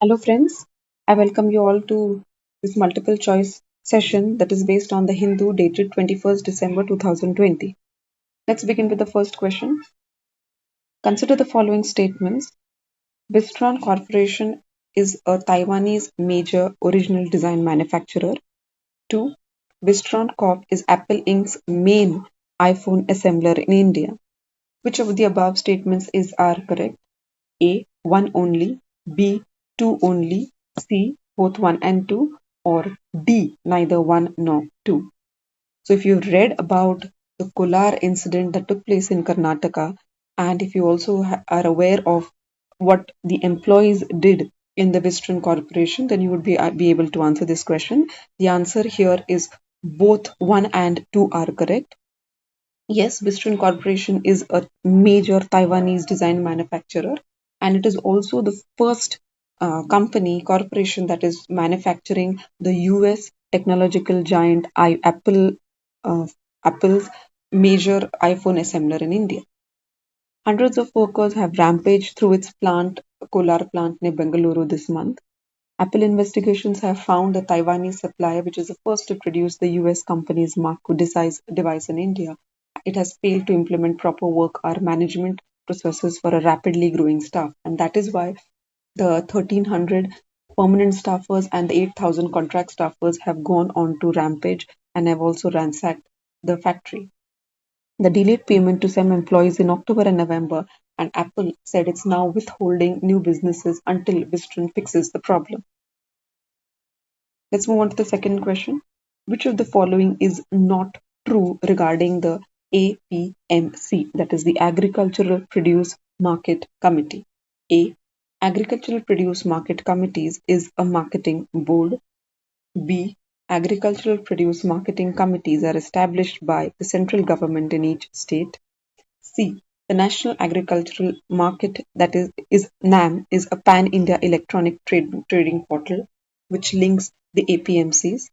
Hello, friends. I welcome you all to this multiple choice session that is based on the Hindu dated 21st December 2020. Let's begin with the first question. Consider the following statements. Wistron Corporation is a Taiwanese major original design manufacturer. 2. Wistron Corp is Apple Inc.'s main iPhone assembler in India. Which of the above statements are correct? A. One only, B. Two only, C. Both one and two, or D. Neither one nor two. So, if you read about the Kolar incident that took place in Karnataka, and if you also are aware of what the employees did in the Western Corporation, then you would be able to answer this question. The answer here is both 1 and 2 are correct. Yes, Western Corporation is a major Taiwanese design manufacturer, and it is also the first corporation that is manufacturing the US technological giant uh, Apple's major iPhone assembler in India. Hundreds of workers have rampaged through its Kolar plant near Bengaluru this month. Apple investigations have found the Taiwanese supplier, which is the first to produce the US company's Mark II device in India. It has failed to implement proper work or management processes for a rapidly growing staff. And that is why the 1,300 permanent staffers and the 8,000 contract staffers have gone on to rampage and have also ransacked the factory. The delayed payment to some employees in October and November, and Apple said it's now withholding new businesses until Wistron fixes the problem. Let's move on to the second question. Which of the following is not true regarding the APMC, that is the Agricultural Produce Market Committee? A. Agricultural Produce Market Committees is a marketing board. B. Agricultural Produce Marketing Committees are established by the central government in each state. C. The National Agricultural Market, that is NAM, is a pan-India electronic trading portal which links the APMCs.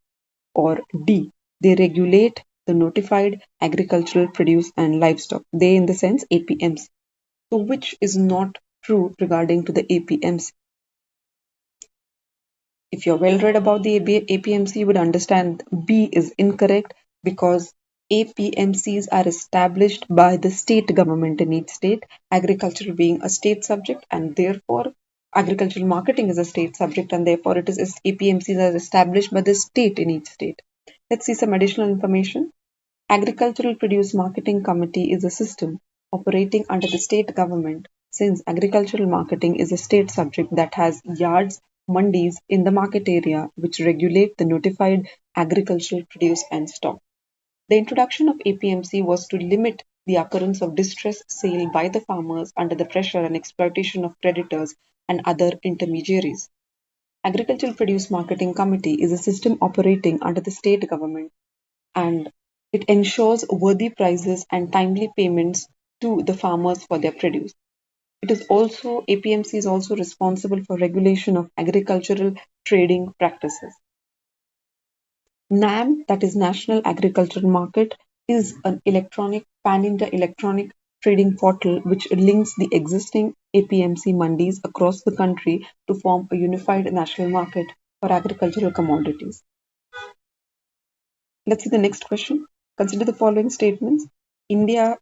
Or D. They regulate the notified agricultural produce and livestock. They in the sense APMC. So which is not true regarding to the APMC? If you're well read about the APMC, you would understand B is incorrect because APMCs are established by the state government in each state, agriculture being a state subject, and therefore agricultural marketing is a state subject, and therefore it is APMCs are established by the state in each state. Let's see some additional information. Agricultural Produce Marketing Committee is a system operating under the state government since agricultural marketing is a state subject that has yards, mandis in the market area which regulate the notified agricultural produce and stock. The introduction of APMC was to limit the occurrence of distress sale by the farmers under the pressure and exploitation of creditors and other intermediaries. Agricultural Produce Marketing Committee is a system operating under the state government and it ensures worthy prices and timely payments to the farmers for their produce. It is also APMC is also responsible for regulation of agricultural trading practices. NAM, that is National Agricultural Market, is an electronic pan-India electronic trading portal which links the existing APMC mandis across the country to form a unified national market for agricultural commodities. Let's see the next question. Consider the following statements. Indian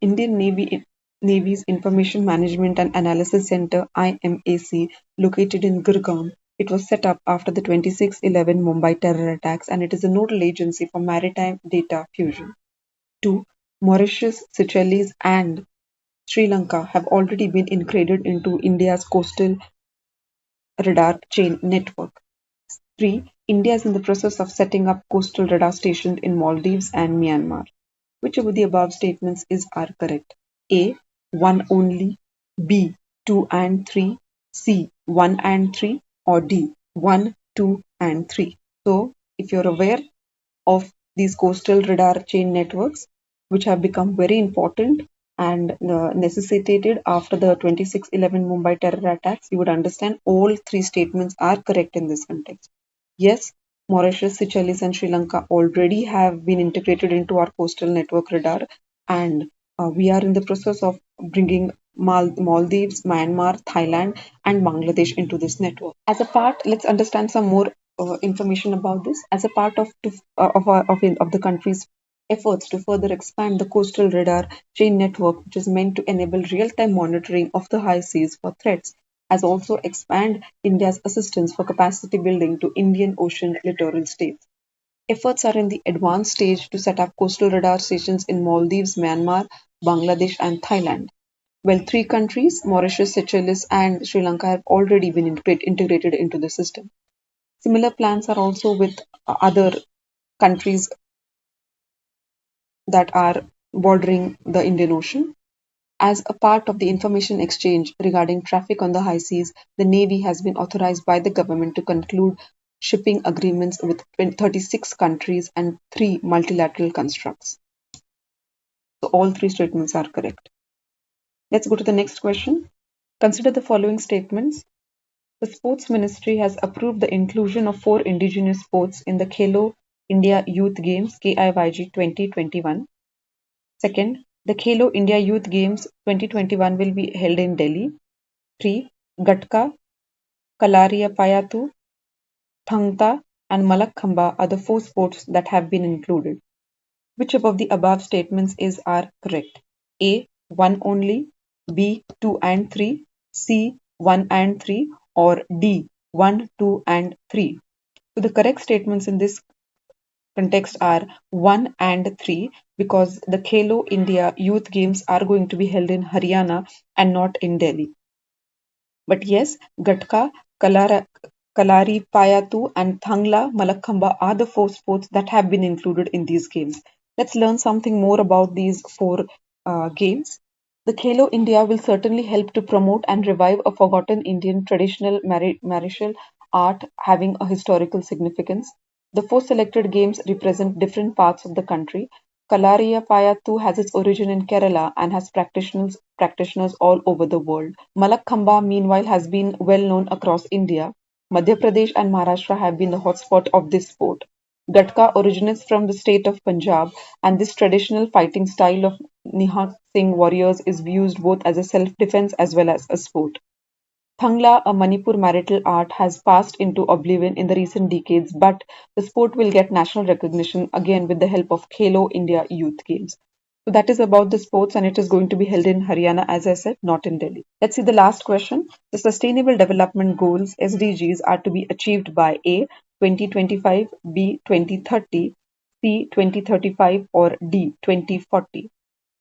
Navy's Information Management and Analysis Center (IMAC), located in Gurgaon. It was set up after the 26/11 Mumbai terror attacks, and it is a nodal agency for maritime data fusion. 2. Mauritius, Seychelles, and Sri Lanka have already been integrated into India's coastal radar chain network. 3. India is in the process of setting up coastal radar stations in Maldives and Myanmar. Which of the above statements are correct? A. 1 only, B. 2 and 3, C. 1 and 3, or D. 1, 2 and 3. So, if you're aware of these coastal radar chain networks, which have become very important and necessitated after the 26/11 Mumbai terror attacks, you would understand all three statements are correct in this context. Yes, Mauritius, Seychelles, and Sri Lanka already have been integrated into our coastal network radar, and we are in the process of bringing Maldives, Myanmar, Thailand, and Bangladesh into this network. As a part, let's understand some more information about this. As a part of the country's efforts to further expand the coastal radar chain network, which is meant to enable real-time monitoring of the high seas for threats, as also expand India's assistance for capacity building to Indian Ocean littoral states. Efforts are in the advanced stage to set up coastal radar stations in Maldives, Myanmar, Bangladesh, and Thailand. Well, three countries, Mauritius, Seychelles, and Sri Lanka, have already been integrated into the system. Similar plans are also with other countries that are bordering the Indian Ocean. As a part of the information exchange regarding traffic on the high seas, the Navy has been authorized by the government to conclude shipping agreements with 36 countries and three multilateral constructs. So all three statements are correct. Let's go to the next question. Consider the following statements. The Sports Ministry has approved the inclusion of four indigenous sports in the Khelo India Youth Games KIYG 2021. Second, the Khelo India Youth Games 2021 will be held in Delhi. 3. Gatka, Kalariyapayattu, Thangta, and Malakhamba are the four sports that have been included. Which above the above statements are correct? A. 1 only, B. 2 and 3, C. 1 and 3, or D. 1, 2 and 3. So the correct statements in this context are 1 and 3 because the Khelo India Youth Games are going to be held in Haryana and not in Delhi. But yes, Gatka, Kalaripayattu, and Thangla Malakhamba are the four sports that have been included in these games. Let's learn something more about these four games. The Khelo India will certainly help to promote and revive a forgotten Indian traditional martial art having a historical significance. The four selected games represent different parts of the country. Kalariyapayattu has its origin in Kerala and has practitioners all over the world. Malakhamba, meanwhile, has been well known across India. Madhya Pradesh and Maharashtra have been the hotspot of this sport. Gatka originates from the state of Punjab, and this traditional fighting style of Nihal Singh warriors is used both as a self-defense as well as a sport. Thangla, a Manipur marital art, has passed into oblivion in the recent decades, but the sport will get national recognition again with the help of Khelo India Youth Games. So that is about the sports, and it is going to be held in Haryana, as I said, not in Delhi. Let's see the last question. The Sustainable Development Goals (SDGs) are to be achieved by A. 2025, B. 2030, C. 2035, or D. 2040.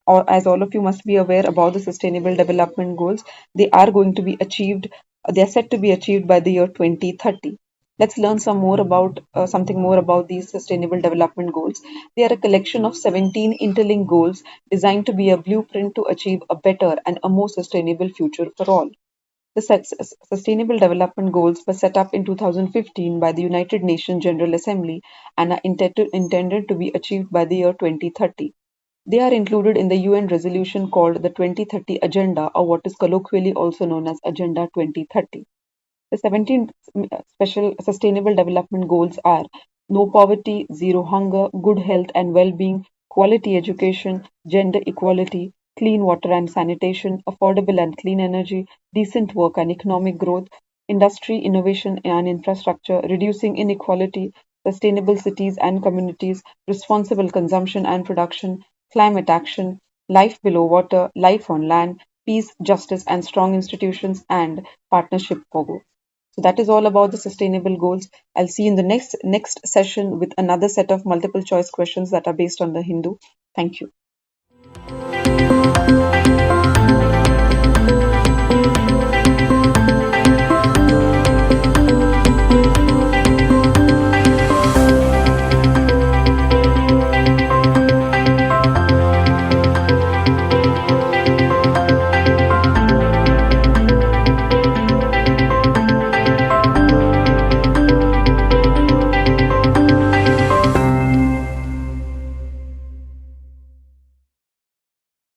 Or as all of you must be aware about the Sustainable Development Goals, they are going to be achieved. They are set to be achieved by the year 2030. Let's learn something more about these Sustainable Development Goals. They are a collection of 17 interlinked goals designed to be a blueprint to achieve a better and a more sustainable future for all. The Sustainable Development Goals were set up in 2015 by the United Nations General Assembly and are intended to be achieved by the year 2030. They are included in the UN resolution called the 2030 Agenda, or what is colloquially also known as Agenda 2030. The 17 special sustainable development goals are no poverty, zero hunger, good health and well-being, quality education, gender equality, clean water and sanitation, affordable and clean energy, decent work and economic growth, industry, innovation and infrastructure, reducing inequality, sustainable cities and communities, responsible consumption and production, climate action, life below water, life on land, peace, justice and strong institutions, and partnership for growth. So that is all about the sustainable goals. I'll see you in the next session with another set of multiple choice questions that are based on the Hindu. Thank you.